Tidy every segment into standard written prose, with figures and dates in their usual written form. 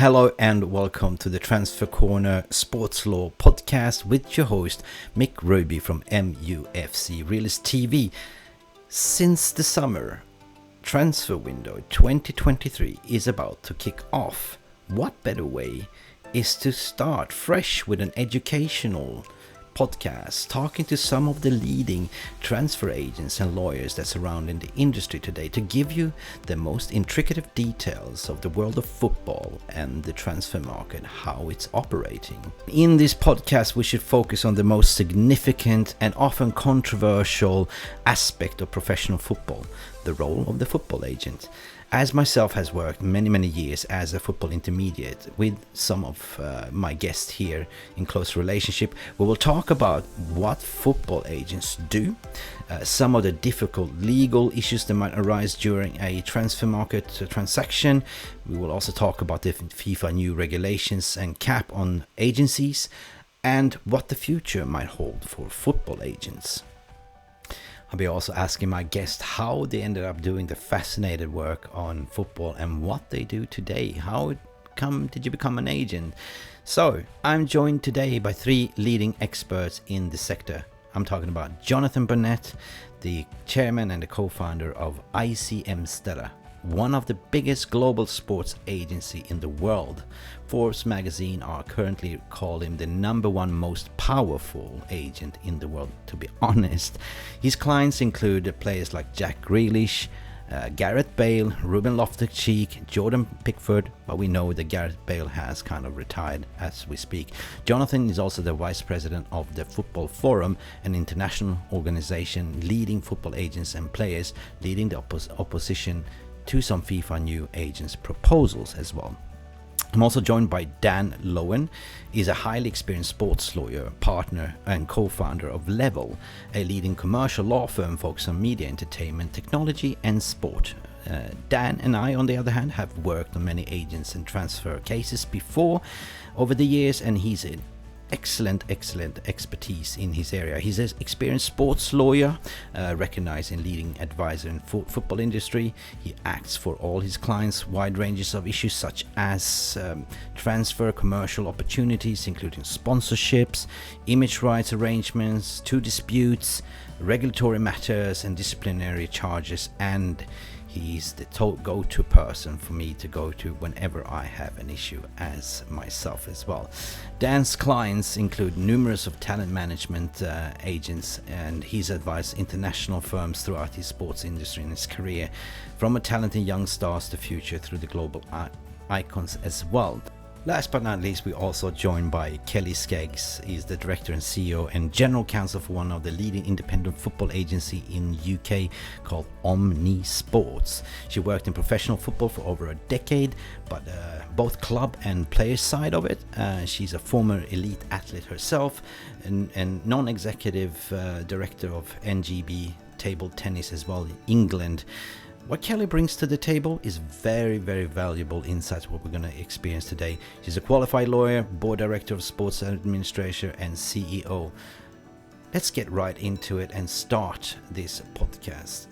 hello and welcome to the Transfer Corner Sports Law podcast with your host Mick from MUFC Realist TV. Since the summer, transfer window 2023 is about to kick off. What better way is to start fresh with an educational podcast, talking to some of the leading transfer agents and lawyers that surround in the industry today to give you the most intricate details of the world of football and the transfer market, how it's operating. In this podcast, we should focus on the most significant and often controversial aspect of professional football, the role of the football agent. As myself has worked many years as a football intermediate with some of my guests here in close relationship, we will talk about what football agents do, some of the difficult legal issues that might arise during a transfer market transaction. We will also talk about the FIFA new regulations and cap on agencies and what the future might hold for football agents. I'll be also asking my guests how they ended up doing the fascinating work on football and what they do today. How did you become an agent? So, I'm joined today by three leading experts in the sector. I'm talking about Jonathan Barnett, the chairman and the co-founder of ICM Stellar, one of the biggest global sports agency in the world. Forbes magazine are currently calling him the number one most powerful agent in the world, to be honest. His clients include players like Jack Grealish, Gareth Bale, Ruben, Loftus-Cheek, Jordan Pickford, but we know that Gareth Bale has kind of retired as we speak. Jonathan is also the vice president of the Football Forum, an international organization leading football agents and players, leading the opposition to some FIFA new agents proposals as well. I'm also joined by Dan Lowen. He's a highly experienced sports lawyer, partner and co-founder of Level, a leading commercial law firm focused on media, entertainment, technology and sport. Dan and I, on the other hand, have worked on many agents and transfer cases before over the years, and he's an excellent expertise in his area. He's an experienced sports lawyer, recognized and leading advisor in football industry. He acts for all his clients wide ranges of issues such as transfer, commercial opportunities, including sponsorships, image rights arrangements, to disputes, regulatory matters and disciplinary charges, and he's the go-to person for me to go to whenever I have an issue as myself as well. Dan's clients include numerous of talent management agents, and he's advised international firms throughout his sports industry in his career, from a talented young stars to future through the global icons as well. Last but not least, we're also joined by Kelly Skeggs. He's the director and CEO and general counsel for one of the leading independent football agency in UK called Omni Sports. She worked in professional football for over a decade, but both club and player side of it. She's a former elite athlete herself and non-executive director of NGB table tennis as well in England. What Kelly brings to the table is very valuable insights what we're going to experience today. She's a qualified lawyer, board director of sports administrator and CEO. Let's get right into it and start this podcast.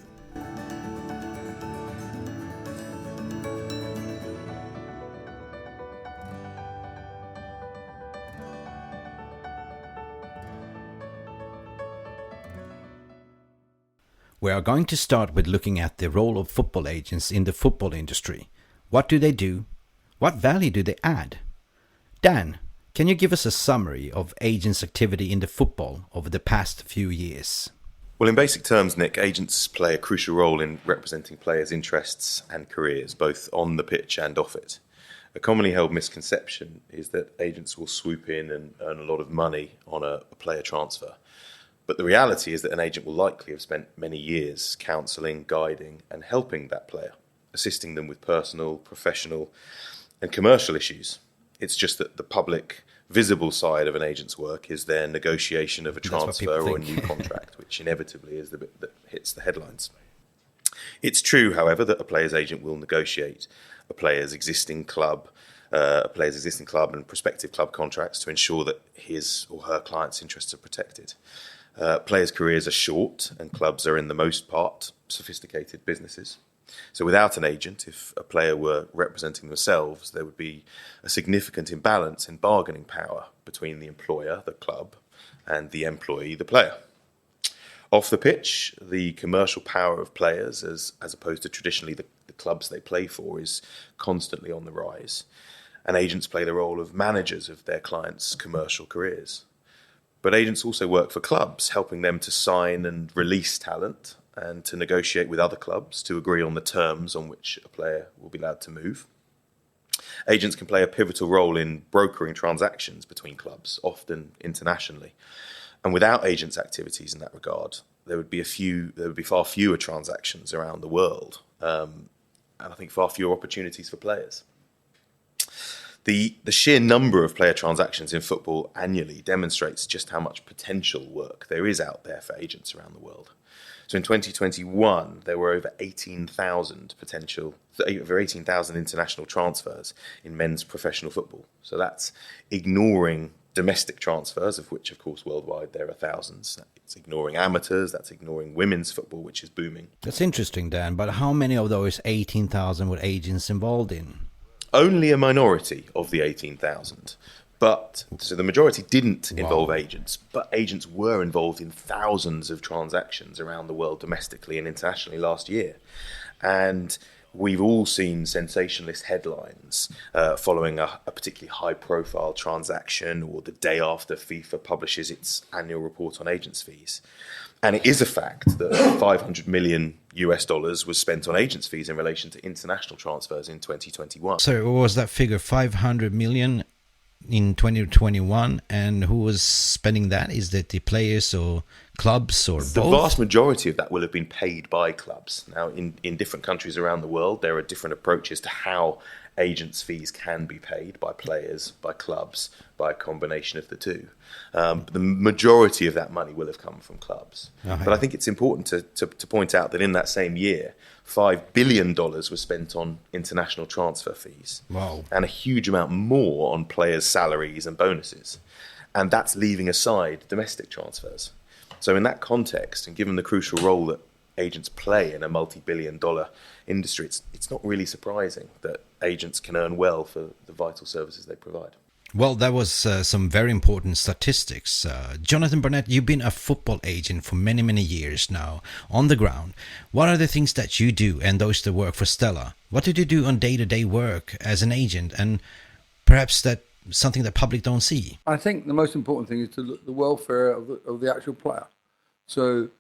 We are going to start with looking at the role of football agents in the football industry. What do they do? What value do they add? Dan, can you give us a summary of agents' activity in the football over the past few years? Well, in basic terms, Nick, agents play a crucial role in representing players' interests and careers, both on the pitch and off it. A commonly held misconception is that agents will swoop in and earn a lot of money on a player transfer. But the reality is that an agent will likely have spent many years counselling, guiding and helping that player, assisting them with personal, professional and commercial issues. It's just that the public, visible side of an agent's work is their negotiation of a transfer or a new contract, which inevitably is the bit that hits the headlines. It's true, however, that a player's agent will negotiate a player's existing club and prospective club contracts to ensure that his or her client's interests are protected. Players' careers are short and clubs are, in the most part, sophisticated businesses. So without an agent, if a player were representing themselves, there would be a significant imbalance in bargaining power between the employer, the club, and the employee, the player. Off the pitch, the commercial power of players, as opposed to traditionally the clubs they play for, is constantly on the rise. And agents play the role of managers of their clients' commercial careers. But agents also work for clubs, helping them to sign and release talent and to negotiate with other clubs to agree on the terms on which a player will be allowed to move. Agents can play a pivotal role in brokering transactions between clubs, often internationally. And without agents' activities in that regard, there would be far fewer transactions around the world, and I think far fewer opportunities for players. The sheer number of player transactions in football annually demonstrates just how much potential work there is out there for agents around the world. So in 2021, there were over 18,000 international transfers in men's professional football. So that's ignoring domestic transfers, of which, of course, worldwide there are thousands. It's ignoring amateurs, that's ignoring women's football, which is booming. That's interesting, Dan, but how many of those 18,000 were agents involved in? Only a minority of the 18,000. So the majority didn't involve agents, but agents were involved in thousands of transactions around the world domestically and internationally last year. And we've all seen sensationalist headlines following a particularly high-profile transaction or the day after FIFA publishes its annual report on agents' fees. And it is a fact that $500 million was spent on agents' fees in relation to international transfers in 2021. So what was that figure, 500 million in 2021? And who was spending that? Is that the players or clubs or both? The vast majority of that will have been paid by clubs. Now, in different countries around the world, there are different approaches to how agents' fees can be paid by players, by clubs, by a combination of the two. But the majority of that money will have come from clubs. But I think it's important to point out that in that same year, $5 billion was spent on international transfer fees. Wow. And a huge amount more on players' salaries and bonuses. And that's leaving aside domestic transfers. So in that context, and given the crucial role that agents play in a multi-billion-dollar industry, it's not really surprising that agents can earn well for the vital services they provide. Well, that was some very important statistics. Jonathan Barnett, you've been a football agent for many, many years now, on the ground. What are the things that you do and those that work for Stellar? What did you do on day-to-day work as an agent? And perhaps that something that public don't see? I think the most important thing is to look at the welfare of the actual player. So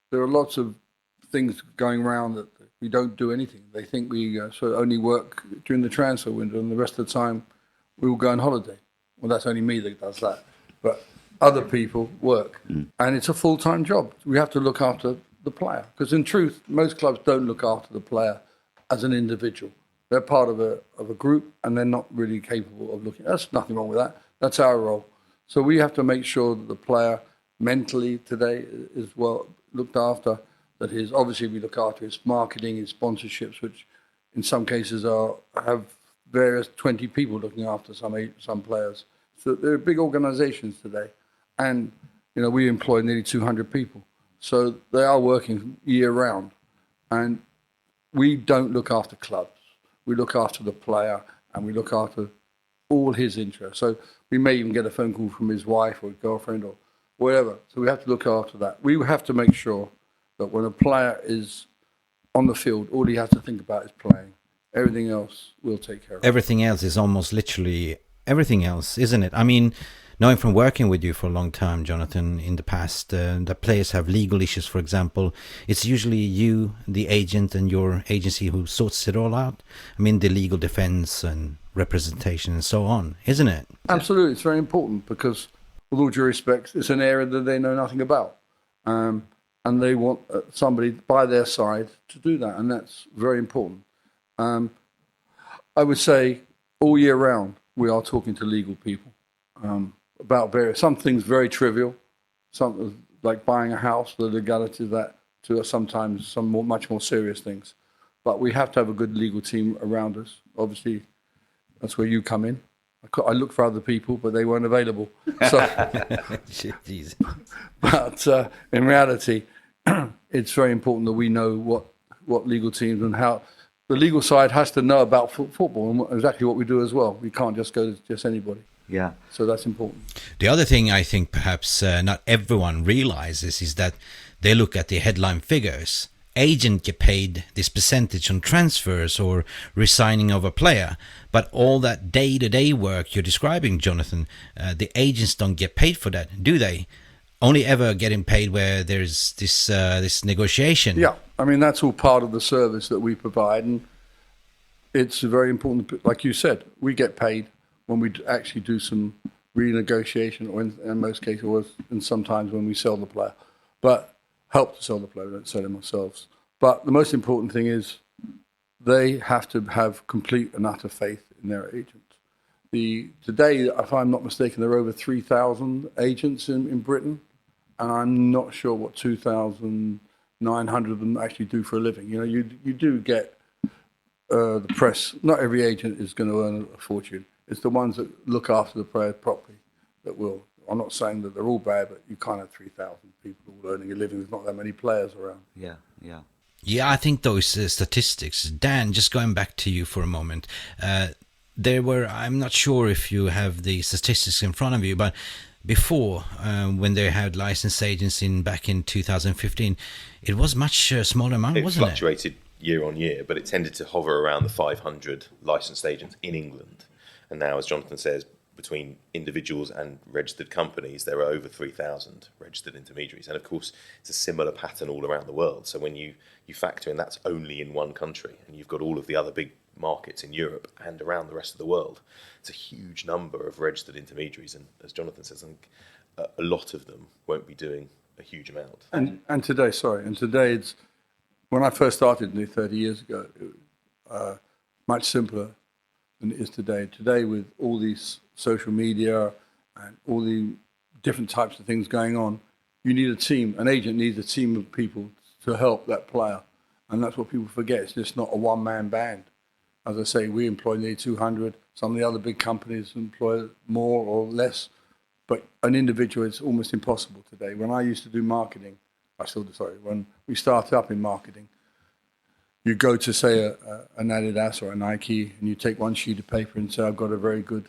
there are lots of things going around that we don't do anything. They think we sort of only work during the transfer window, and the rest of the time we will go on holiday. Well, that's only me that does that. But other people work. And it's a full-time job. We have to look after the player. Because in truth, most clubs don't look after the player as an individual. They're part of a group, and they're not really capable of looking. There's nothing wrong with that. That's our role. So we have to make sure that the player mentally today is well looked after. That is, obviously we look after his marketing, his sponsorships, which in some cases have various 20 people looking after some players. So they're big organizations today. And, we employ nearly 200 people. So they are working year round. And we don't look after clubs. We look after the player, and we look after all his interests. So we may even get a phone call from his wife or girlfriend or whatever. So we have to look after that. We have to make sure that when a player is on the field, all he has to think about is playing. Everything else we'll take care of. Everything else is almost literally everything else, isn't it? I mean, knowing from working with you for a long time, Jonathan, in the past, the players have legal issues, for example. It's usually you, the agent, and your agency who sorts it all out. I mean, the legal defense and representation and so on, isn't it? Absolutely. It's very important because, with all due respect, it's an area that they know nothing about. And they want somebody by their side to do that, and that's very important. I would say all year round we are talking to legal people about some things very trivial, some like buying a house, the legalities of that, to sometimes some much more serious things. But we have to have a good legal team around us. Obviously, that's where you come in. I looked for other people, but they weren't available. So, but in reality, it's very important that we know what legal teams and how the legal side has to know about football and exactly what we do as well. We can't just go to just anybody. Yeah. So that's important. The other thing I think perhaps not everyone realizes is that they look at the headline figures. Agent get paid this percentage on transfers or resigning of a player, but all that day-to-day work you're describing, Jonathan, the agents don't get paid for that, do they? Only ever getting paid where there's this negotiation. Yeah, I mean that's all part of the service that we provide, and it's very important. Like you said, we get paid when we actually do some renegotiation, or in most cases, and sometimes when we sell the player, but help to sell the player, we don't sell him ourselves. But the most important thing is they have to have complete and utter faith in their agents. Today, if I'm not mistaken, there are over 3,000 agents in Britain, and I'm not sure what 2,900 of them actually do for a living. You know, you do get the press. Not every agent is going to earn a fortune. It's the ones that look after the player properly that will. I'm not saying that they're all bad, but you can't have 3,000 people all earning a living. There's not that many players around. Yeah, yeah. Yeah, I think those statistics. Dan, just going back to you for a moment. I'm not sure if you have the statistics in front of you, but before, when they had licensed agents back in 2015, it was much smaller amount, wasn't it? It fluctuated year on year, but it tended to hover around the 500 licensed agents in England. And now, as Jonathan says, between individuals and registered companies, there are over 3,000 registered intermediaries. And of course, it's a similar pattern all around the world. So when you factor in that's only in one country, and you've got all of the other big markets in Europe and around the rest of the world, it's a huge number of registered intermediaries. And as Jonathan says, I think a lot of them won't be doing a huge amount. And today, it's, when I first started nearly 30 years ago, it was much simpler than it is today. Today, with all these social media and all the different types of things going on, you need a team. An agent needs a team of people to help that player. And that's what people forget. It's just not a one-man band. As I say, we employ nearly 200. Some of the other big companies employ more or less. But an individual, it's almost impossible today. When I used to do marketing, when we started up in marketing, you go to, say, an Adidas or a Nike, and you take one sheet of paper and say, I've got a very good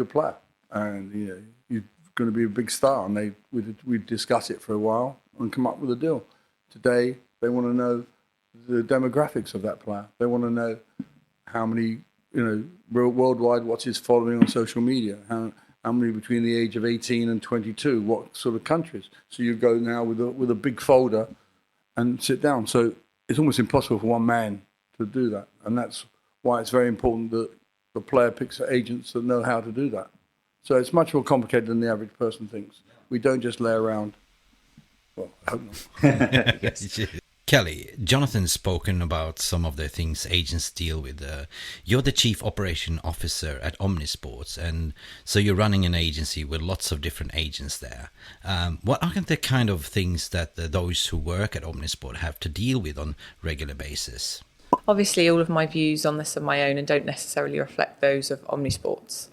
player. And, you know, you're going to be a big star. And we'd discuss it for a while and come up with a deal. Today, they want to know the demographics of that player. They want to know how many, you know, worldwide, what's his following on social media, how many between the age of 18 and 22, what sort of countries. So you go now with a big folder and sit down. So it's almost impossible for one man to do that. And that's why it's very important that the player picks agents that know how to do that. So it's much more complicated than the average person thinks. We don't just lay around. Well, I hope not. Yes. Kelly, Jonathan's spoken about some of the things agents deal with. You're the chief operation officer at Omnisports, and so you're running an agency with lots of different agents there. What are the kind of things that those who work at Omnisport have to deal with on a regular basis? Obviously, all of my views on this are my own and don't necessarily reflect those of Omnisports.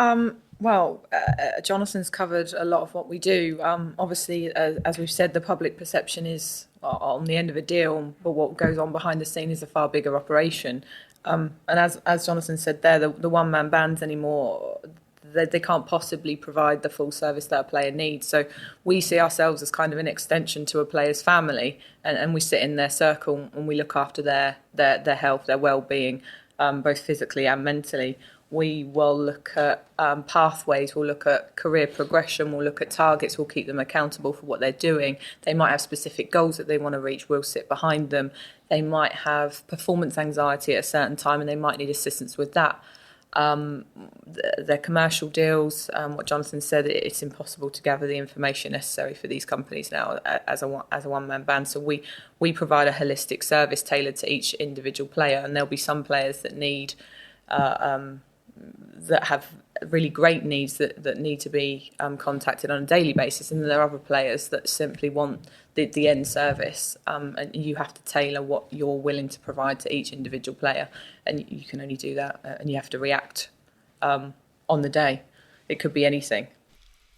Jonathan's covered a lot of what we do. Obviously, as we've said, the public perception is on the end of a deal, but what goes on behind the scene is a far bigger operation. And as Jonathan said there, the one-man bands anymore, they can't possibly provide the full service that a player needs. So we see ourselves as kind of an extension to a player's family, and we sit in their circle and we look after their health, their well-being, both physically and mentally. We will look at pathways, we'll look at career progression, we'll look at targets, we'll keep them accountable for what they're doing. They might have specific goals that they want to reach, we'll sit behind them. They might have performance anxiety at a certain time and they might need assistance with that. Their commercial deals, what Jonathan said, it's impossible to gather the information necessary for these companies now as a one-man band. So we provide a holistic service tailored to each individual player, and there'll be some players that need that have really great needs that need to be contacted on a daily basis, and there are other players that simply want the end service, and you have to tailor what you're willing to provide to each individual player, and you can only do that, and you have to react on the day. It could be anything.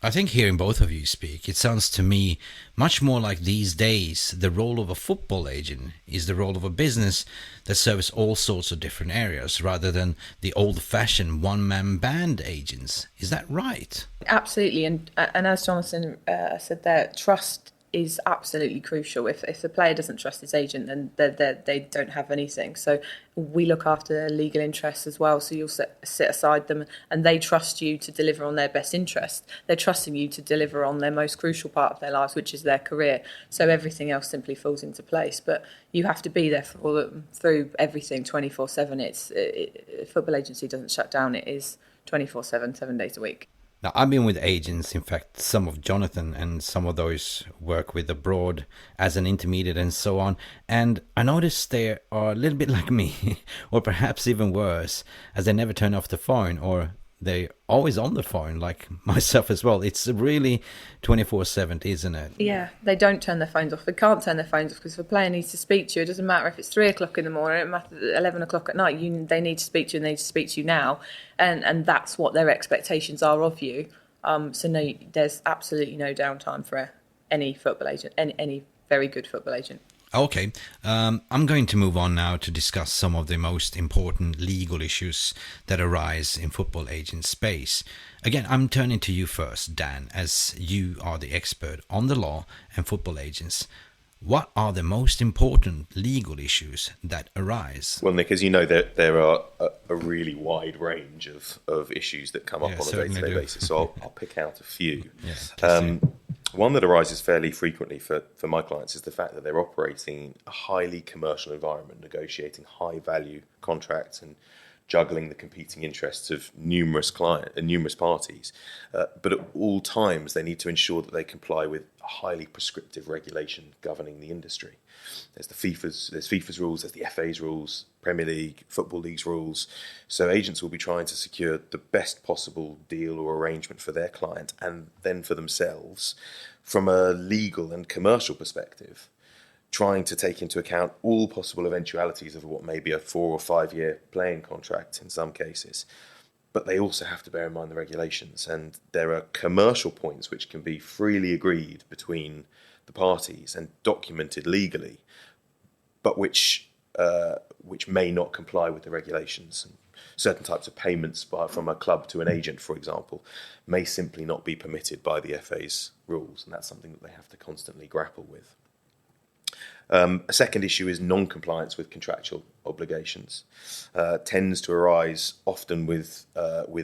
I think hearing both of you speak, it sounds to me much more like these days the role of a football agent is the role of a business that serves all sorts of different areas rather than the old-fashioned one-man band agents. Is that right? Absolutely, and as Jonathan said there, trust is absolutely crucial. If the player doesn't trust his agent, then they don't have anything. So we look after their legal interests as well. So you'll sit aside them, and they trust you to deliver on their best interest. They're trusting you to deliver on their most crucial part of their lives, which is their career. So everything else simply falls into place. But you have to be there for them through everything 24/7. Football agency doesn't shut down. It is 24/7, 7 days a week. Now, I've been with agents, in fact, some of Jonathan and some of those work with abroad as an intermediate and so on. And I noticed they are a little bit like me, or perhaps even worse, as they never turn off the phone, or they're always on the phone, like myself as well. It's really 24/7, isn't it? Yeah, they don't turn their phones off. They can't turn their phones off because if a player needs to speak to you, it doesn't matter if it's 3 o'clock in the morning, it matters 11 o'clock at night. They need to speak to you, and they need to speak to you now. And that's what their expectations are of you. So no, there's absolutely no downtime for any football agent, any very good football agent. Okay, I'm going to move on now to discuss some of the most important legal issues that arise in football agent space. Again, I'm turning to you first, Dan, as you are the expert on the law and football agents. What are the most important legal issues that arise? Well, Nick, as you know, there are a really wide range of issues that come up on a day-to-day basis. So I'll pick out a few. One that arises fairly frequently for my clients is the fact that they're operating in a highly commercial environment, negotiating high-value contracts and juggling the competing interests of numerous parties. But at all times, they need to ensure that they comply with a highly prescriptive regulation governing the industry. There's FIFA's rules, there's the FA's rules, Premier League, Football League's rules. So agents will be trying to secure the best possible deal or arrangement for their client and then for themselves from a legal and commercial perspective, trying to take into account all possible eventualities of what may be a 4 or 5 year playing contract in some cases. But they also have to bear in mind the regulations, and there are commercial points which can be freely agreed between the parties and documented legally, but which may not comply with the regulations. Certain types of payments from a club to an agent, for example, may simply not be permitted by the FA's rules, and that's something that they have to constantly grapple with. A second issue is non-compliance with contractual obligations. Tends to arise often with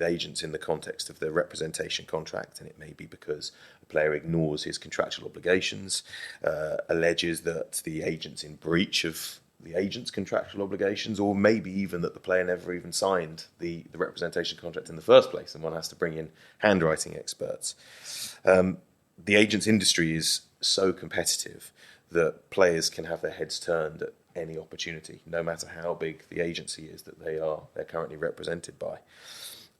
agents in the context of their representation contract, and it may be because a player ignores his contractual obligations, alleges that the agent's in breach of the agent's contractual obligations, or maybe even that the player never even signed the representation contract in the first place, and one has to bring in handwriting experts. The agent's industry is so competitive that players can have their heads turned at any opportunity, no matter how big the agency is that they're currently represented by.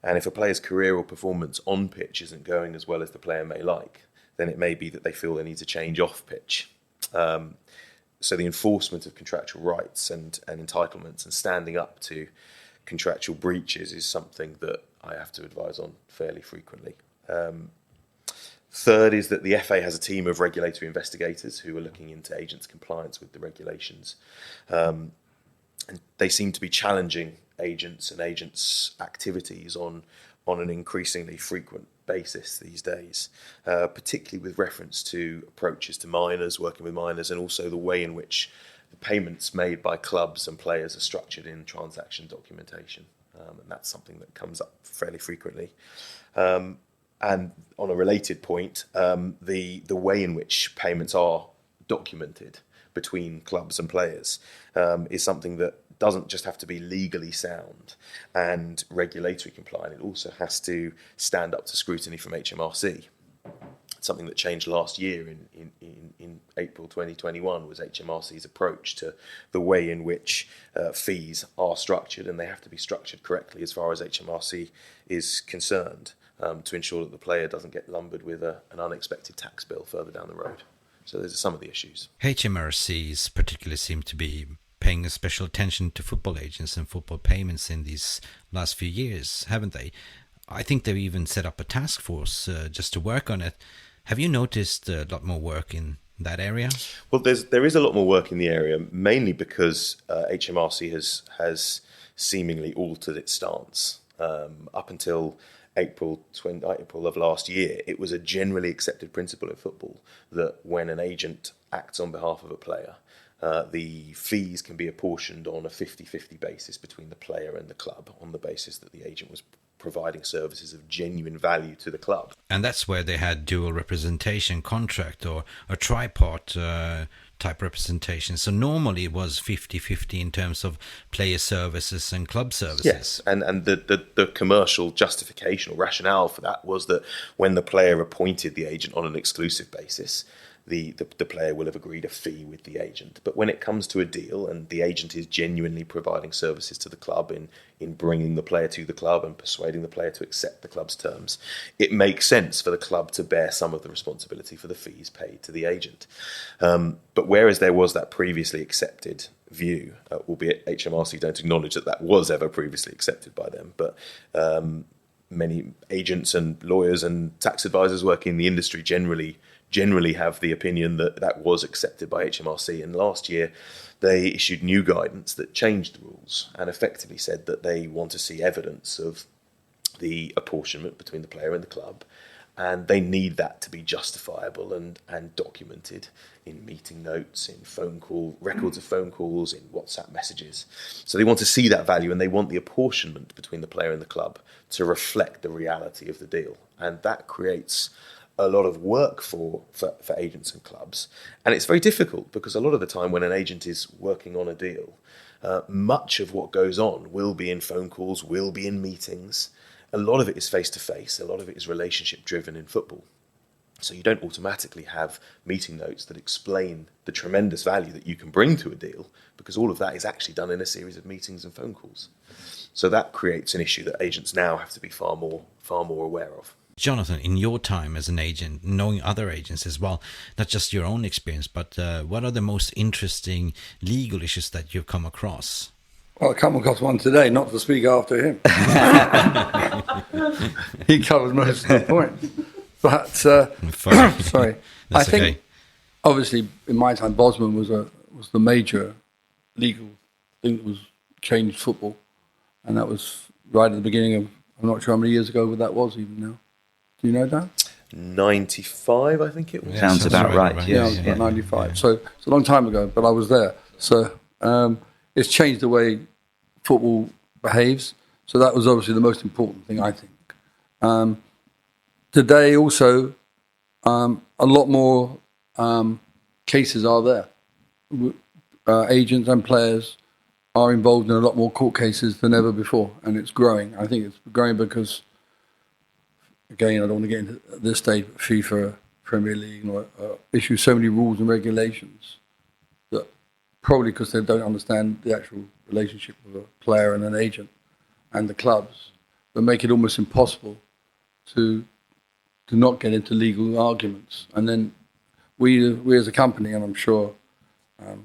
And if a player's career or performance on pitch isn't going as well as the player may like, then it may be that they feel they need to change off pitch. So the enforcement of contractual rights and entitlements and standing up to contractual breaches is something that I have to advise on fairly frequently. Third is that the FA has a team of regulatory investigators who are looking into agents' compliance with the regulations. And they seem to be challenging agents and agents' activities on an increasingly frequent basis these days, particularly with reference to approaches to minors, working with minors, and also the way in which the payments made by clubs and players are structured in transaction documentation. And that's something that comes up fairly frequently. And on a related point, the way in which payments are documented between clubs and players is something that doesn't just have to be legally sound and regulatory compliant. It also has to stand up to scrutiny from HMRC. Something that changed last year in April 2021 was HMRC's approach to the way in which fees are structured, and they have to be structured correctly as far as HMRC is concerned, to ensure that the player doesn't get lumbered with an unexpected tax bill further down the road. So those are some of the issues. HMRCs particularly seem to be paying a special attention to football agents and football payments in these last few years, haven't they? I think they've even set up a task force just to work on it. Have you noticed a lot more work in that area? Well, there is a lot more work in the area, mainly because HMRC has seemingly altered its stance. Up until April of last year, it was a generally accepted principle in football that when an agent acts on behalf of a player, the fees can be apportioned on a 50-50 basis between the player and the club, on the basis that the agent was providing services of genuine value to the club. And that's where they had dual representation contract or a tripart type representation. So normally it was 50-50 in terms of player services and club services. Yes, and the commercial justification or rationale for that was that when the player appointed the agent on an exclusive basis, the player will have agreed a fee with the agent. But when it comes to a deal and the agent is genuinely providing services to the club in bringing the player to the club and persuading the player to accept the club's terms, it makes sense for the club to bear some of the responsibility for the fees paid to the agent. But whereas there was that previously accepted view, albeit HMRC don't acknowledge that was ever previously accepted by them, but many agents and lawyers and tax advisors working in the industry generally have the opinion that was accepted by HMRC. And last year they issued new guidance that changed the rules and effectively said that they want to see evidence of the apportionment between the player and the club, and they need that to be justifiable and documented in meeting notes, in records of phone calls, in WhatsApp messages. So they want to see that value, and they want the apportionment between the player and the club to reflect the reality of the deal. And that creates a lot of work for agents and clubs. And it's very difficult because a lot of the time when an agent is working on a deal, much of what goes on will be in phone calls, will be in meetings. A lot of it is face-to-face. A lot of it is relationship-driven in football. So you don't automatically have meeting notes that explain the tremendous value that you can bring to a deal, because all of that is actually done in a series of meetings and phone calls. So that creates an issue that agents now have to be far more aware of. Jonathan, in your time as an agent, knowing other agents as well, not just your own experience, but what are the most interesting legal issues that you've come across? Well, I come across one today, not to speak after him. He covers most of the points. But, sorry. I think, obviously, in my time, Bosman was the major legal thing that was changed football. And that was right at the beginning of, I'm not sure how many years ago that was even now. Do you know that? 95, I think it was. Sounds about right. Yeah, it was about 95. Yeah. So it's a long time ago, but I was there. So it's changed the way football behaves. So that was obviously the most important thing, I think. Today also, a lot more cases are there. Agents and players are involved in a lot more court cases than ever before, and it's growing. I think it's growing because, again, I don't want to get into this stage, but FIFA, Premier League, issue so many rules and regulations that probably because they don't understand the actual relationship with a player and an agent and the clubs, that make it almost impossible to not get into legal arguments. And then we as a company, and I'm sure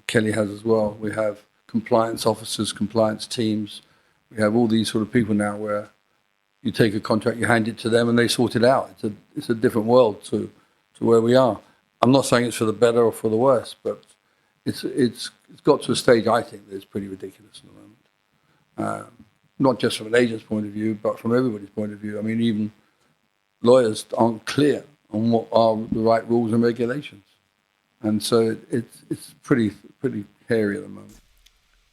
Kelly has as well, we have compliance officers, compliance teams. We have all these sort of people now where you take a contract, you hand it to them, and they sort it out. It's a different world to where we are. I'm not saying it's for the better or for the worse, but it's got to a stage, I think, that it's pretty ridiculous at the moment. Not just from an agent's point of view, but from everybody's point of view. I mean, even lawyers aren't clear on what are the right rules and regulations, and so it's pretty hairy at the moment.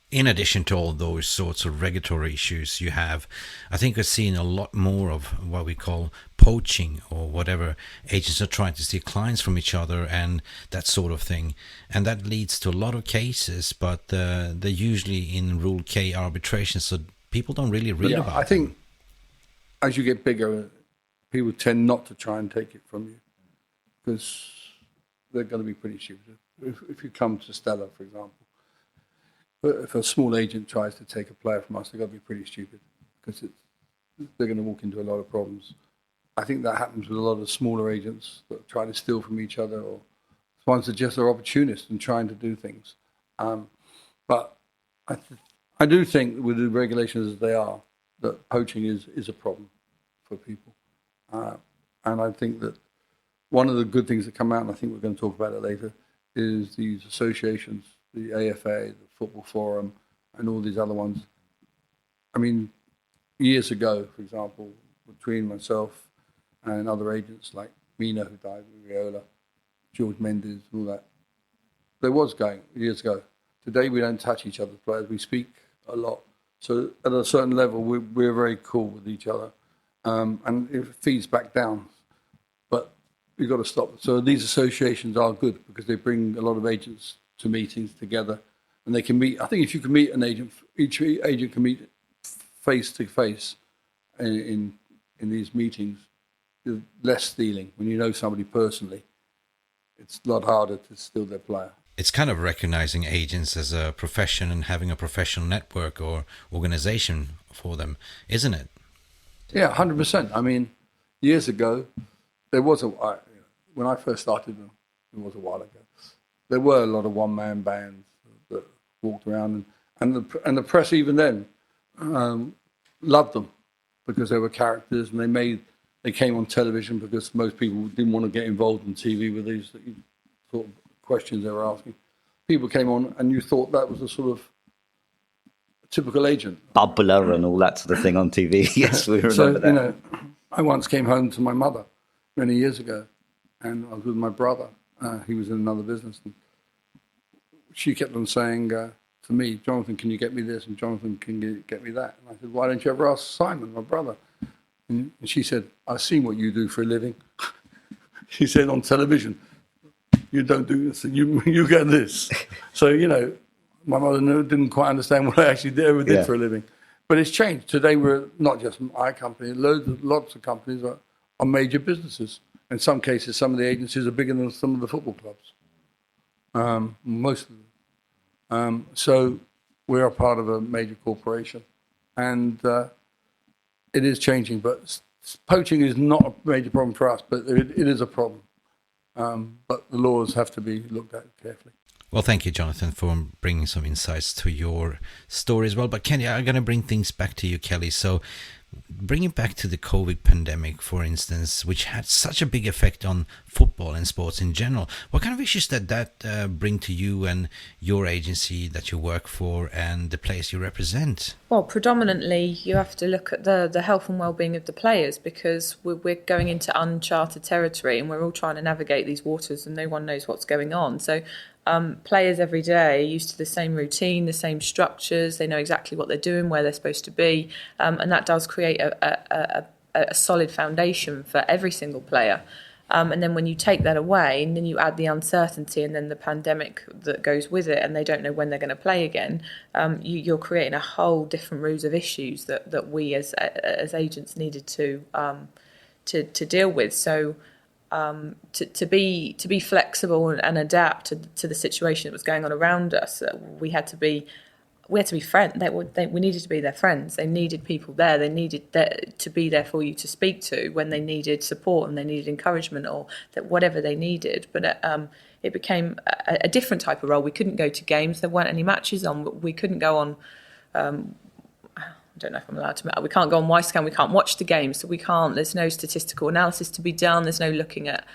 In addition to all those sorts of regulatory issues you have, I think we're seeing a lot more of what we call poaching, or whatever. Agents are trying to steal clients from each other and that sort of thing. And that leads to a lot of cases, but they're usually in Rule K arbitration, so people don't really read about it. I think as you get bigger, people tend not to try and take it from you because they're going to be pretty stupid. If you come to Stellar, for example, but if a small agent tries to take a player from us, they've got to be pretty stupid because they're going to walk into a lot of problems. I think that happens with a lot of smaller agents that try to steal from each other, or ones that just are opportunists and trying to do things. But I do think with the regulations as they are, that poaching is a problem for people. And I think that one of the good things that come out, and I think we're going to talk about it later, is these associations, the AFA, the Football Forum, and all these other ones. I mean, years ago, for example, between myself and other agents like Mina, who died with Viola, George Mendes, all that, there was going years ago. Today, we don't touch each other's players. We speak a lot. So at a certain level, we're very cool with each other. And it feeds back down. But we've got to stop. So these associations are good because they bring a lot of agents to meetings together. And they can meet. I think if you can meet an agent, each agent can meet face to face in these meetings. There's less stealing. When you know somebody personally, it's a lot harder to steal their player. It's kind of recognizing agents as a profession and having a professional network or organization for them, isn't it? Yeah, 100%. I mean, years ago, there was when I first started, it was a while ago, there were a lot of one-man bands that walked around, and the press even then loved them because they were characters, and they came on television because most people didn't want to get involved in TV with these sort of questions they were asking. People came on, and you thought that was a sort of typical agent. Bubbler and all that sort of thing on TV. Yes, we remember that. I once came home to my mother many years ago, and I was with my brother. He was in another business. And she kept on saying to me, Jonathan, can you get me this? And Jonathan, can you get me that? And I said, why don't you ever ask Simon, my brother? And she said, I've seen what you do for a living. She said, on television, you don't do this, and you get this. So, my mother didn't quite understand what I actually ever did for a living. But it's changed. Today we're not just my company, lots of companies are major businesses. In some cases, some of the agencies are bigger than some of the football clubs, most of them. So we're a part of a major corporation. And it is changing, but poaching is not a major problem for us, but it is a problem. But the laws have to be looked at carefully. Well, thank you, Jonathan, for bringing some insights to your story as well. But Kenny, I'm going to bring things back to you, Kelly. So bringing back to the COVID pandemic, for instance, which had such a big effect on football and sports in general. What kind of issues did that bring to you and your agency that you work for and the players you represent? Well, predominantly you have to look at the health and well-being of the players because we're going into uncharted territory and we're all trying to navigate these waters and no one knows what's going on. So players every day are used to the same routine, the same structures. They know exactly what they're doing, where they're supposed to be, and that does create a solid foundation for every single player. And then when you take that away, and then you add the uncertainty and then the pandemic that goes with it, and they don't know when they're going to play again, you're creating a whole different rows of issues that we as agents needed to deal with. So. To be flexible and adapt to the situation that was going on around us, we had to be friends. We needed to be their friends. They needed people there. They needed to be there for you to speak to when they needed support and they needed encouragement or whatever they needed. But it became a different type of role. We couldn't go to games. There weren't any matches on. We couldn't go on. I don't know if I'm allowed to. We can't go on Y-Scan. We can't watch the game, so we can't. There's no statistical analysis to be done. There's no looking at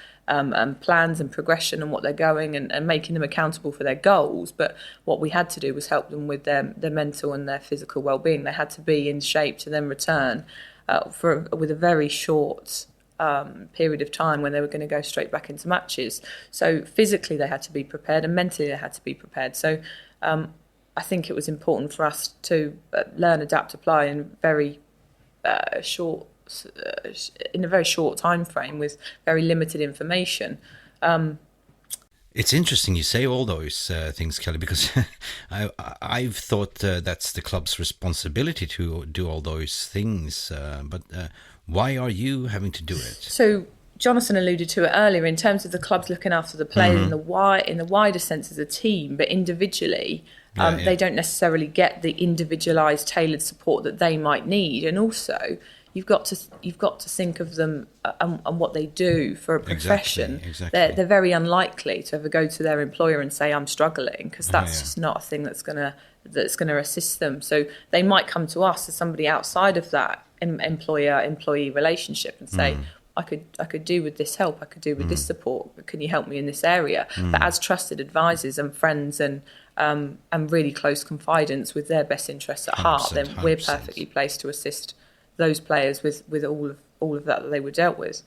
plans and progression and what they're going and making them accountable for their goals. But what we had to do was help them with their mental and their physical well-being. They had to be in shape to then return with a very short period of time when they were going to go straight back into matches. So physically they had to be prepared and mentally they had to be prepared. So I think it was important for us to learn, adapt, apply in a very short time frame with very limited information. It's interesting you say all those things, Kelly, because I've thought that's the club's responsibility to do all those things. But why are you having to do it? So Jonathan alluded to it earlier in terms of the clubs looking after the players in the wider sense as a team, but individually. They don't necessarily get the individualised, tailored support that they might need, and also you've got to think of them and what they do for a profession. Exactly. They're very unlikely to ever go to their employer and say I'm struggling because that's just not a thing that's gonna assist them. So they might come to us as somebody outside of that employer-employee relationship and say, I could do with this help, I could do with this support, but can you help me in this area? But as trusted advisors and friends and really close confidants with their best interests at heart, then we're perfectly placed to assist those players with all of that they were dealt with.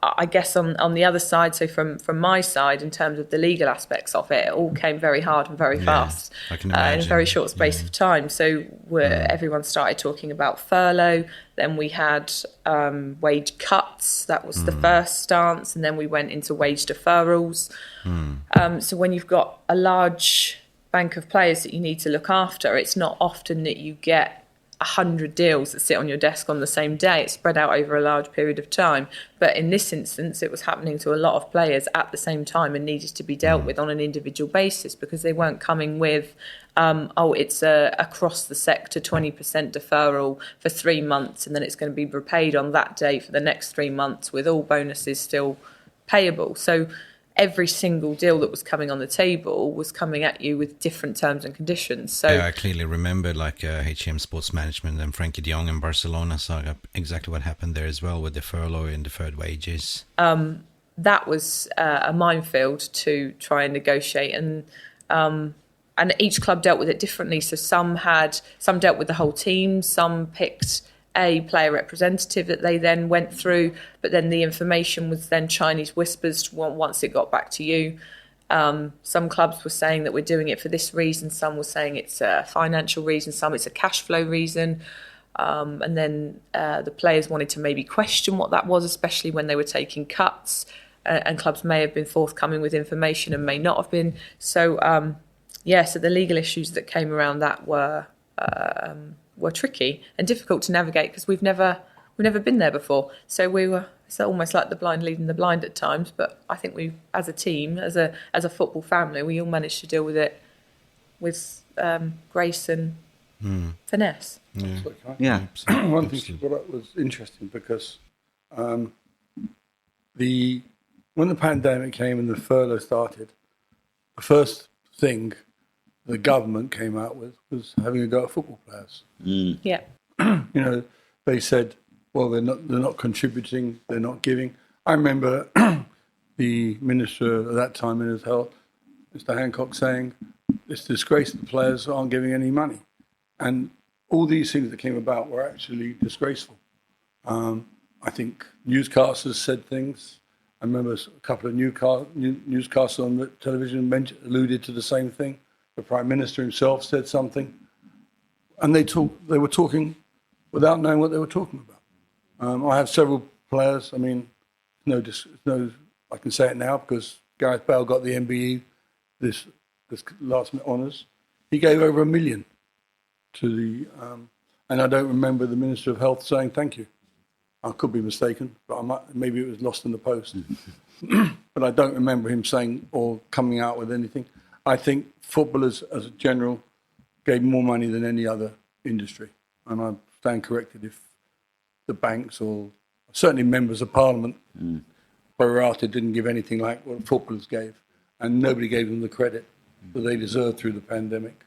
I guess on the other side, so from my side, in terms of the legal aspects of it, it all came very hard and very fast I can in imagine. a very short space of time. So everyone started talking about furlough. Then we had wage cuts. That was the first stance. And then we went into wage deferrals. So when you've got a large bank of players that you need to look after, it's not often that you get 100 deals that sit on your desk on the same day. It's spread out over a large period of time. But in this instance, it was happening to a lot of players at the same time and needed to be dealt with on an individual basis, because they weren't coming with, it's across the sector 20% deferral for 3 months, and then it's going to be repaid on that day for the next 3 months with all bonuses still payable. So every single deal that was coming on the table was coming at you with different terms and conditions. So I clearly remember ICM Sports Management and Frankie de Jong in Barcelona saga, exactly what happened there as well with the furlough and deferred wages. That was a minefield to try and negotiate, and each club dealt with it differently. So some dealt with the whole team, some picked a player representative that they then went through, but then the information was then Chinese whispers once it got back to you. Some clubs were saying that we're doing it for this reason, some were saying it's a financial reason, some it's a cash flow reason, and then the players wanted to maybe question what that was, especially when they were taking cuts, and clubs may have been forthcoming with information and may not have been. So so the legal issues that came around that were tricky and difficult to navigate, because we've never been there before. So it's almost like the blind leading the blind at times. But I think we, as a team, as a football family, we all managed to deal with it with grace and finesse. Yeah. One thing that was interesting, because when the pandemic came and the furlough started, the first thing the government came out with was having a go at football players. Yeah. They said, well, they're not contributing, they're not giving. I remember the minister at that time, Minister of Health, Mr. Hancock, saying it's a disgrace that the players aren't giving any money. And all these things that came about were actually disgraceful. I think newscasters said things. I remember a couple of newscasters on the television alluded to the same thing. The Prime Minister himself said something, and they were talking without knowing what they were talking about. I have several players. I mean, I can say it now because Gareth Bale got the MBE this last honours. He gave over $1 million to the, and I don't remember the Minister of Health saying thank you. I could be mistaken, but maybe it was lost in the post. But I don't remember him saying or coming out with anything. I think footballers, as a general, gave more money than any other industry. And I stand corrected if the banks or certainly members of Parliament, pro rata, didn't give anything like what footballers gave. And nobody gave them the credit that they deserved through the pandemic.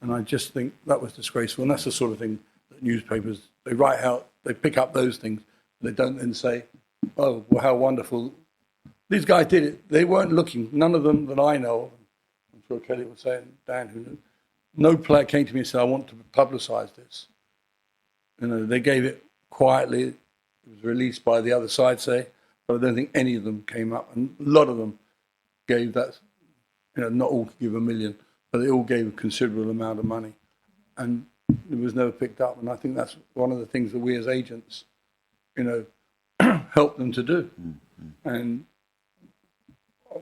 And I just think that was disgraceful. And that's the sort of thing that newspapers, they write out, they pick up those things. They don't then say, oh, well, how wonderful. These guys did it. They weren't looking. None of them that I know of. I'm sure Kelly was saying, Dan, who knew. No player came to me and said, I want to publicise this. They gave it quietly. It was released by the other side, say, but I don't think any of them came up. And a lot of them gave that, not all could give $1 million, but they all gave a considerable amount of money. And it was never picked up. And I think that's one of the things that we as agents, help them to do. And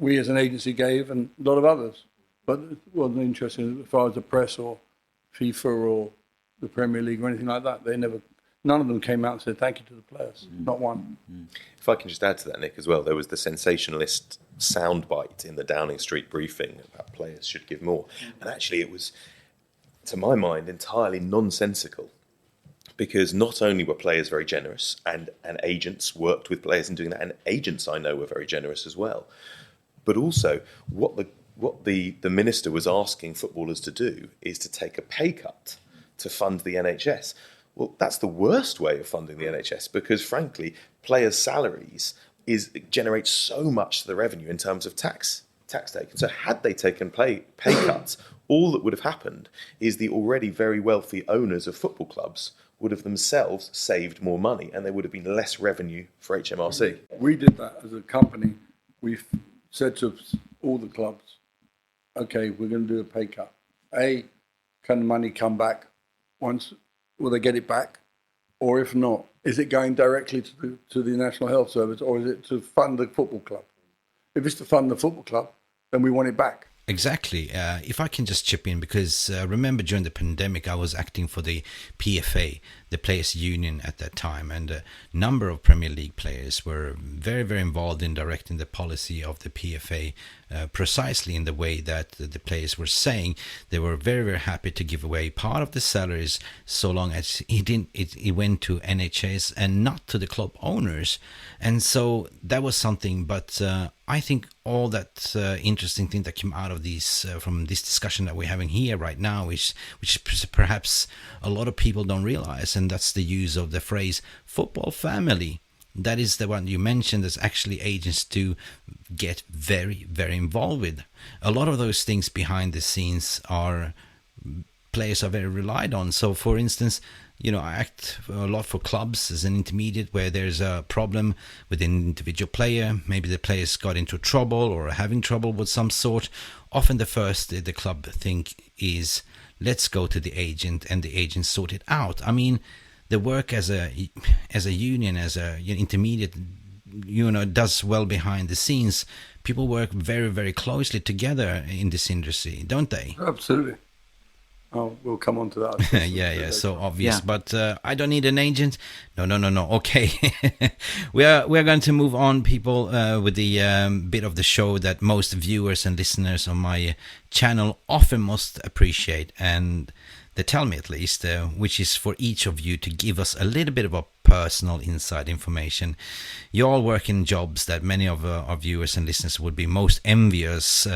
we as an agency gave, and a lot of others. But it wasn't interesting as far as the press or FIFA or the Premier League or anything like that. None of them came out and said thank you to the players. Not one. If I can just add to that, Nick, as well, there was the sensationalist soundbite in the Downing Street briefing about players should give more. And actually it was, to my mind, entirely nonsensical. Because not only were players very generous, and agents worked with players in doing that, and agents I know were very generous as well, but also what the minister was asking footballers to do is to take a pay cut to fund the NHS. Well, that's the worst way of funding the NHS because, frankly, players' salaries generate so much to the revenue in terms of tax taken. So had they taken pay cuts, all that would have happened is the already very wealthy owners of football clubs would have themselves saved more money and there would have been less revenue for HMRC. We did that as a company. We've said to all the clubs, okay, we're going to do a pay cut. Can the money come back once? Will they get it back? Or if not, is it going directly to the National Health Service or is it to fund the football club? If it's to fund the football club, then we want it back. Exactly. If I can just chip in, because remember during the pandemic, I was acting for the PFA, the Players Union at that time, and a number of Premier League players were very, very involved in directing the policy of the PFA precisely in the way that the players were saying. They were very, very happy to give away part of the salaries so long as it went to NHS and not to the club owners. And so that was something, but I think all that interesting thing that came out of these from this discussion that we're having here right now, which perhaps a lot of people don't realize, and that's the use of the phrase football family. That is the one you mentioned that's actually agents do get very, very involved with. A lot of those things behind the scenes are players are very relied on. So, for instance, I act a lot for clubs as an intermediate where there's a problem with an individual player. Maybe the player's got into trouble or are having trouble with some sort. Often the first the club think is, let's go to the agent and the agent sort it out. I mean, the work as a union, as a intermediate, does well behind the scenes. People work very, very closely together in this industry, don't they? Absolutely. Oh, we'll come on to that. yeah, so obvious. Yeah. But I don't need an agent. No. Okay. we are going to move on, people, with the bit of the show that most viewers and listeners on my channel often most appreciate. And they tell me at least, which is for each of you to give us a little bit of a personal inside information. You all work in jobs that many of our viewers and listeners would be most envious,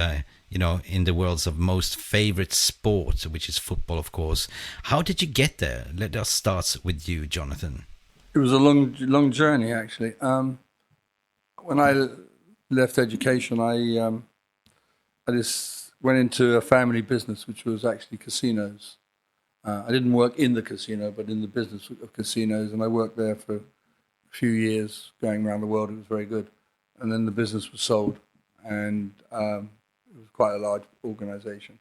in the world's of most favorite sport, which is football, of course. How did you get there? Let us start with you, Jonathan. It was a long journey, actually. When I left education, I just went into a family business, which was actually casinos. I didn't work in the casino, but in the business of casinos, and I worked there for a few years, going around the world. It was very good. And then the business was sold, and it was quite a large organization.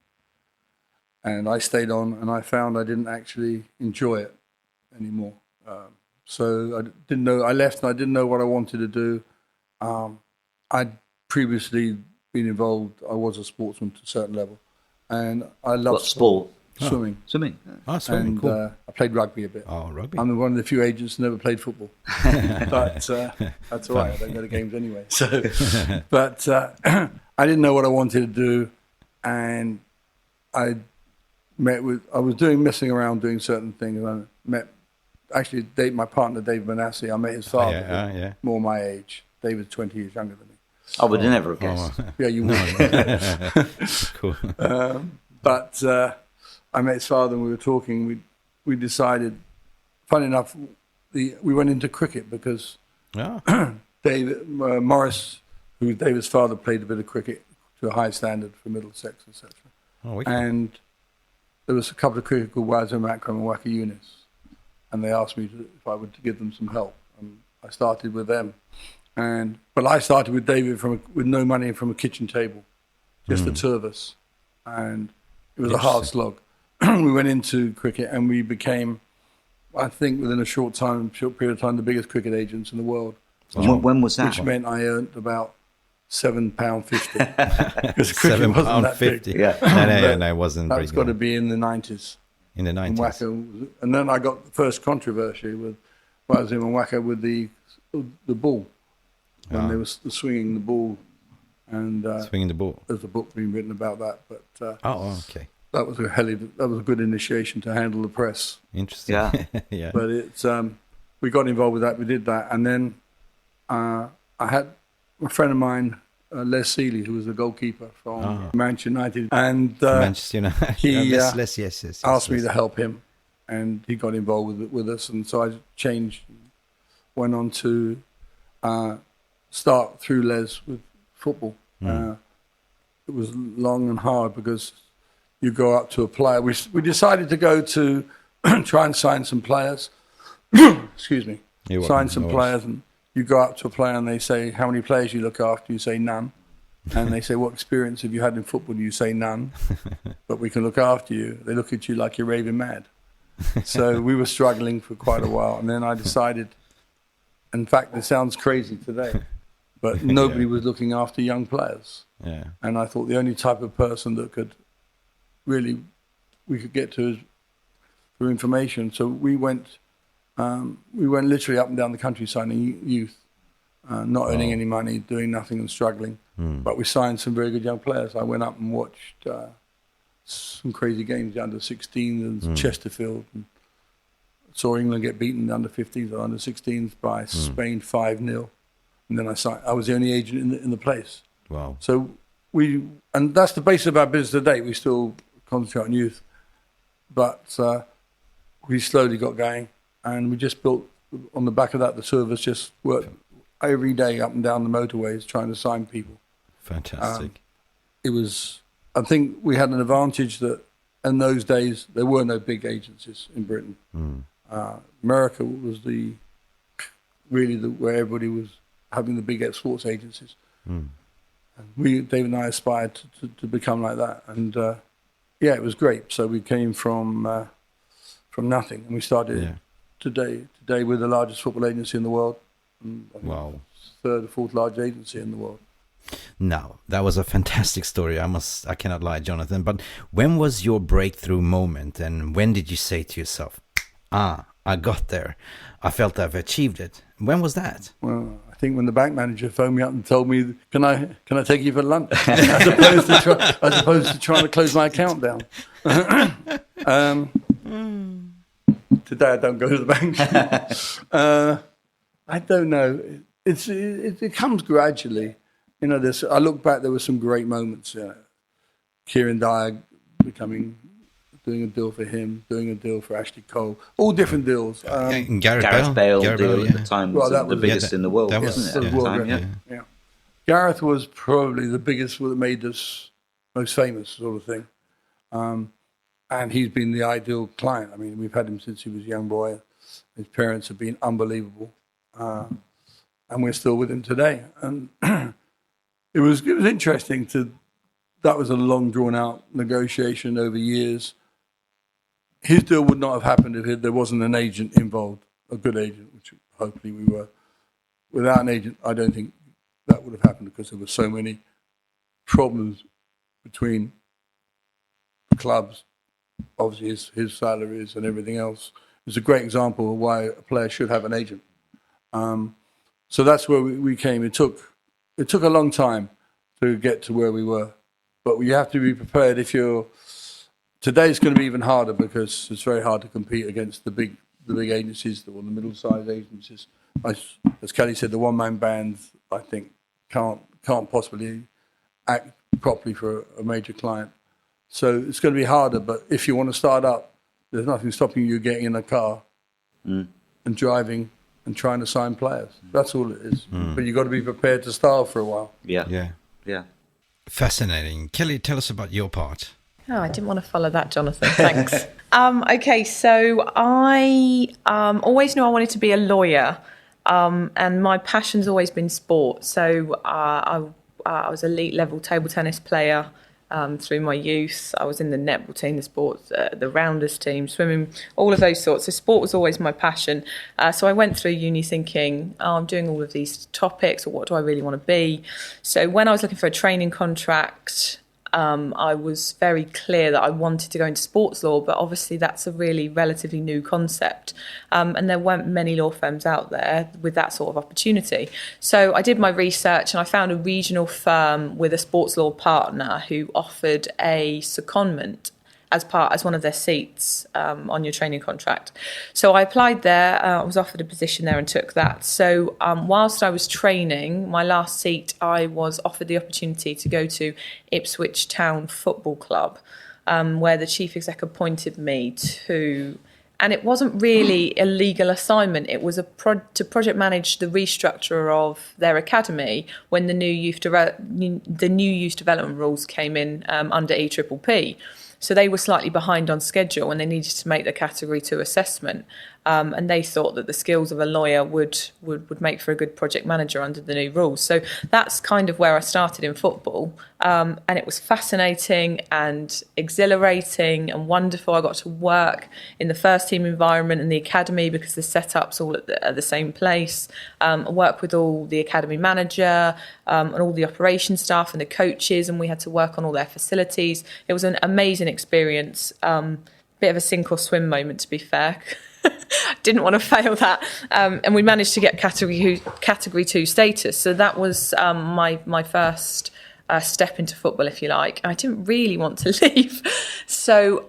And I stayed on, and I found I didn't actually enjoy it anymore. So I didn't know. I left, and I didn't know what I wanted to do. I'd previously been involved. I was a sportsman to a certain level, and I loved what sport? Swimming. Swimming. Oh, swimming, and, cool. I played rugby a bit. Oh, rugby. I'm one of the few agents who never played football. But that's all right. I don't go to games anyway. So, but I didn't know what I wanted to do. And I was messing around doing certain things. I met, actually, my partner, Dave Manassi. I met his father, more my age. David's 20 years younger than me. I would never have guessed. Yeah, you would. Cool. But I met his father and we were talking. We decided, funny enough, we went into cricket because David Morris, who David's father, played a bit of cricket to a high standard for Middlesex, etc. And there was a couple of cricket called Wazir Makram and Waka Yunus, and they asked me if I would give them some help. And I started with them. But I started with David with no money from a kitchen table, just the two of us. And it was a hard slog. We went into cricket and we became, I think, within a short period of time, the biggest cricket agents in the world. When was that? Which meant I earned about £7.50. Because cricket wasn't that big. Yeah, no, it wasn't. That's got to be in the 90s. In the 90s. And then I got the first controversy with Wazir and Waka with the ball. When they were swinging the ball. And swinging the ball. There's a book being written about that. But okay. That was a good initiation to handle the press. Interesting. Yeah. But it's we got involved with that. We did that, and then I had a friend of mine, Les Seeley, who was a goalkeeper from Manchester United, and Manchester United. he yes. asked me to help him and he got involved with us, and so I went on to start through Les with football. It was long and hard because you go up to a player. We decided to go to try and sign some players. Excuse me. Sign some players, and you go up to a player and they say, how many players you look after? You say none. And they say, what experience have you had in football? You say none. But we can look after you. They look at you like you're raving mad. So we were struggling for quite a while. And then I decided, in fact, it sounds crazy today, but nobody was looking after young players. Yeah. And I thought the only type of person that we could get to is through information. So we went literally up and down the country signing youth, not earning any money, doing nothing and struggling. But we signed some very good young players. I went up and watched some crazy games, the under 16s and Chesterfield, and saw England get beaten under 15s or under 16s by Spain 5-0. And then I was the only agent in the place. Wow. So and that's the basis of our business today. We still concentrate on youth, but we slowly got going, and we just built on the back of that. The two of us just worked every day up and down the motorways trying to sign people. Fantastic. I think we had an advantage that in those days there were no big agencies in Britain. America was where everybody was having the big sports agencies. And David and I aspired to become like that, and it was great. So we came from nothing, and we started today. Today we're the largest football agency in the world. Wow. Third or fourth largest agency in the world. Now, that was a fantastic story. I cannot lie, Jonathan. But when was your breakthrough moment, and when did you say to yourself, I got there. I felt I've achieved it. When was that? Well, I think when the bank manager phoned me up and told me, can I take you for lunch? as opposed to trying to close my account down. Today I don't go to the bank. I don't know. It comes gradually. I look back, there were some great moments. Kieran Dyer doing a deal for him, doing a deal for Ashley Cole, all different deals. Gareth Bale deal deal at the time was the biggest in the world, wasn't it? Yeah. Gareth was probably the biggest that made us most famous, sort of thing. And he's been the ideal client. I mean, we've had him since he was a young boy. His parents have been unbelievable. And we're still with him today. And it was interesting that was a long drawn out negotiation over years. His deal would not have happened if there wasn't an agent involved, a good agent, which hopefully we were. Without an agent, I don't think that would have happened because there were so many problems between the clubs, obviously his salaries and everything else. It's a great example of why a player should have an agent. So that's where we came. It took a long time to get to where we were, but you have to be prepared. Today it's going to be even harder because it's very hard to compete against the big agencies or the middle-sized agencies. As Kelly said, the one-man bands I think can't possibly act properly for a major client. So it's going to be harder. But if you want to start up, there's nothing stopping you getting in a car and driving and trying to sign players. That's all it is. But you've got to be prepared to starve for a while. Yeah. Fascinating. Kelly, tell us about your part. Oh, I didn't want to follow that, Jonathan. Thanks. Okay, so I always knew I wanted to be a lawyer, and my passion's always been sport. So I was elite level table tennis player through my youth. I was in the netball team, the sports, the rounders team, swimming, all of those sorts. So sport was always my passion. So I went through uni thinking, I'm doing all of these topics, or what do I really want to be? So when I was looking for a training contract, I was very clear that I wanted to go into sports law, but obviously that's a really relatively new concept. And there weren't many law firms out there with that sort of opportunity. So I did my research and I found a regional firm with a sports law partner who offered a secondment as one of their seats on your training contract. So I applied there, I was offered a position there and took that. So whilst I was training, my last seat, I was offered the opportunity to go to Ipswich Town Football Club, where the chief exec appointed me to And it wasn't really a legal assignment. It was to project manage the restructure of their academy when the new youth development rules came in under EPPP. So they were slightly behind on schedule and they needed to make the Category 2 assessment. And they thought that the skills of a lawyer would make for a good project manager under the new rules. So that's kind of where I started in football. And it was fascinating and exhilarating and wonderful. I got to work in the first team environment and the academy because the setup's all at the same place. I worked with all the academy manager and all the operations staff and the coaches, and we had to work on all their facilities. It was an amazing experience. Bit of a sink or swim moment, to be fair. Didn't want to fail that, and we managed to get category 2 status. So that was my first step into football, if you like. I didn't really want to leave. So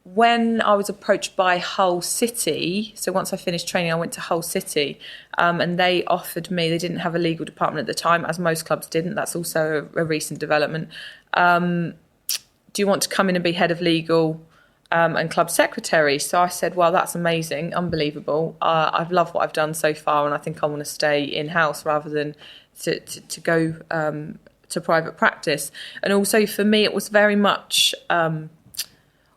when I was approached by Hull City, so once I finished training, I went to Hull City, and they offered me. They didn't have a legal department at the time, as most clubs didn't. That's also a recent development. Do you want to come in and be head of legal? And club secretary. So I said, well, that's amazing, unbelievable. I've loved what I've done so far, and I think I want to stay in-house rather than to go to private practice. And also for me, it was very much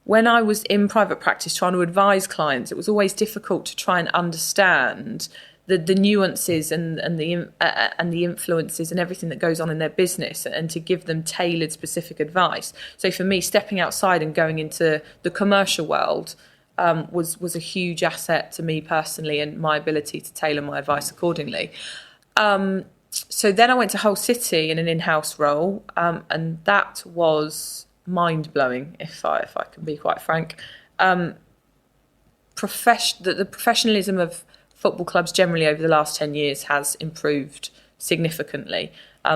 when I was in private practice trying to advise clients, it was always difficult to try and understand the nuances and the influences and everything that goes on in their business, and to give them tailored, specific advice. So for me, stepping outside and going into the commercial world was a huge asset to me personally, and my ability to tailor my advice accordingly. So then I went to Hull City in an in-house role, and that was mind-blowing, if I can be quite frank. The professionalism of football clubs generally over the last 10 years has improved significantly.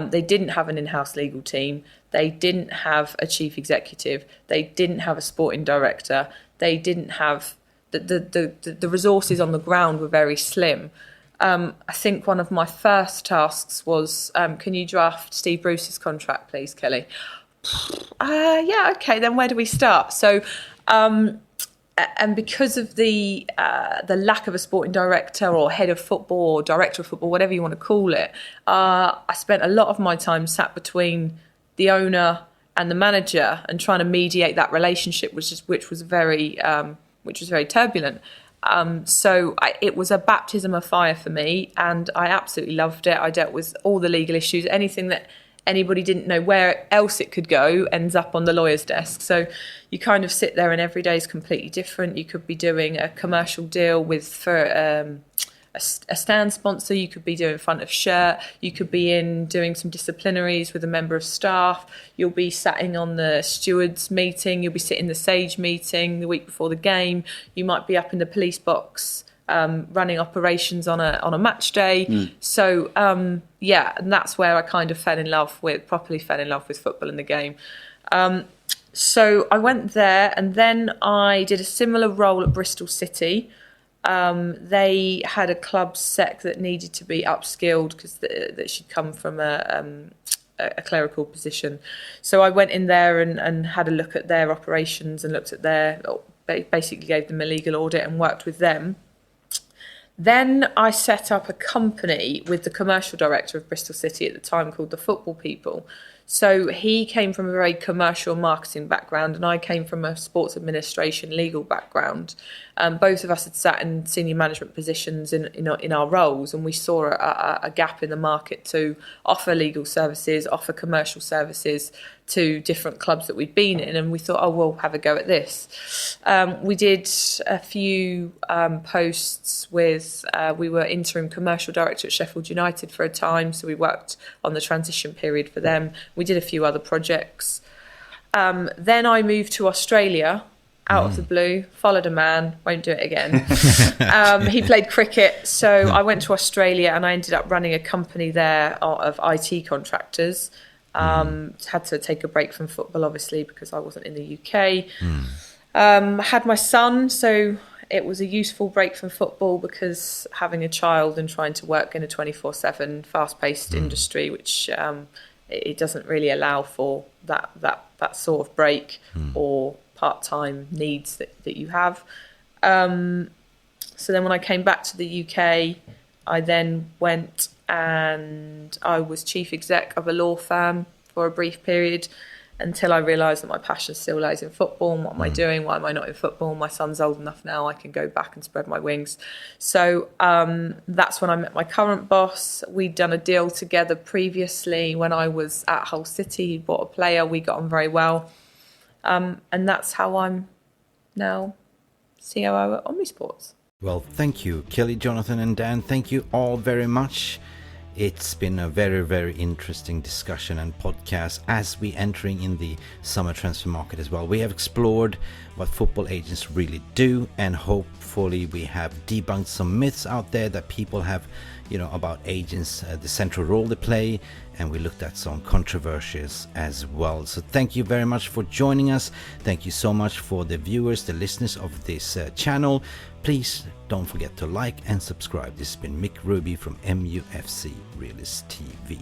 They didn't have an in-house legal team. They didn't have a chief executive. They didn't have a sporting director. They didn't have the resources on the ground were very slim. I think one of my first tasks was, can you draft Steve Bruce's contract, please, Kelly? Yeah, okay, then where do we start? So, and because of the lack of a sporting director or head of football or director of football, whatever you want to call it, I spent a lot of my time sat between the owner and the manager and trying to mediate that relationship, which was very turbulent. So it was a baptism of fire for me, and I absolutely loved it. I dealt with all the legal issues, anything that anybody didn't know where else it could go ends up on the lawyer's desk. So you kind of sit there and every day is completely different. You could be doing a commercial deal for a stand sponsor. You could be doing front of shirt. You could be in doing some disciplinaries with a member of staff. You'll be sitting on the stewards meeting. You'll be sitting in the SAGE meeting the week before the game. You might be up in the police box running operations on a match day. So yeah, and that's where I kind of properly fell in love with football and the game. So I went there, and then I did a similar role at Bristol City. They had a club sec that needed to be upskilled because that she'd come from a clerical position. So I went in there and had a look at their operations and looked at basically gave them a legal audit and worked with them. Then I set up a company with the commercial director of Bristol City at the time called the Football People. So he came from a very commercial marketing background, and I came from a sports administration legal background. Both of us had sat in senior management positions in our roles, and we saw a gap in the market to offer legal services, offer commercial services to different clubs that we'd been in, and we thought, we'll have a go at this. We did a few posts with, we were interim commercial director at Sheffield United for a time, so we worked on the transition period for them. We did a few other projects. Then I moved to Australia out of the blue, followed a man, won't do it again. He played cricket, so I went to Australia and I ended up running a company there of IT contractors. Had to take a break from football, obviously, because I wasn't in the UK. Had my son, so it was a useful break from football, because having a child and trying to work in a 24/7 fast-paced industry, which it doesn't really allow for that sort of break or part-time needs that you have. So then when I came back to the UK, I then went and I was chief exec of a law firm for a brief period until I realised that my passion still lies in football. And what am I doing? Why am I not in football? My son's old enough now, I can go back and spread my wings. So that's when I met my current boss. We'd done a deal together previously when I was at Hull City. He bought a player, we got on very well. And that's how I'm now COO at Omnisports. Well, thank you, Kelly, Jonathan, and Dan. Thank you all very much. It's been a very, very interesting discussion and podcast as we entering in the summer transfer market as well. We have explored what football agents really do, and hopefully we have debunked some myths out there that people have, about agents, the central role they play, and we looked at some controversies as well. So thank you very much for joining us. Thank you so much for the viewers, the listeners of this channel. Please don't forget to like and subscribe. This has been Mick Ruby from MUFC Realist TV.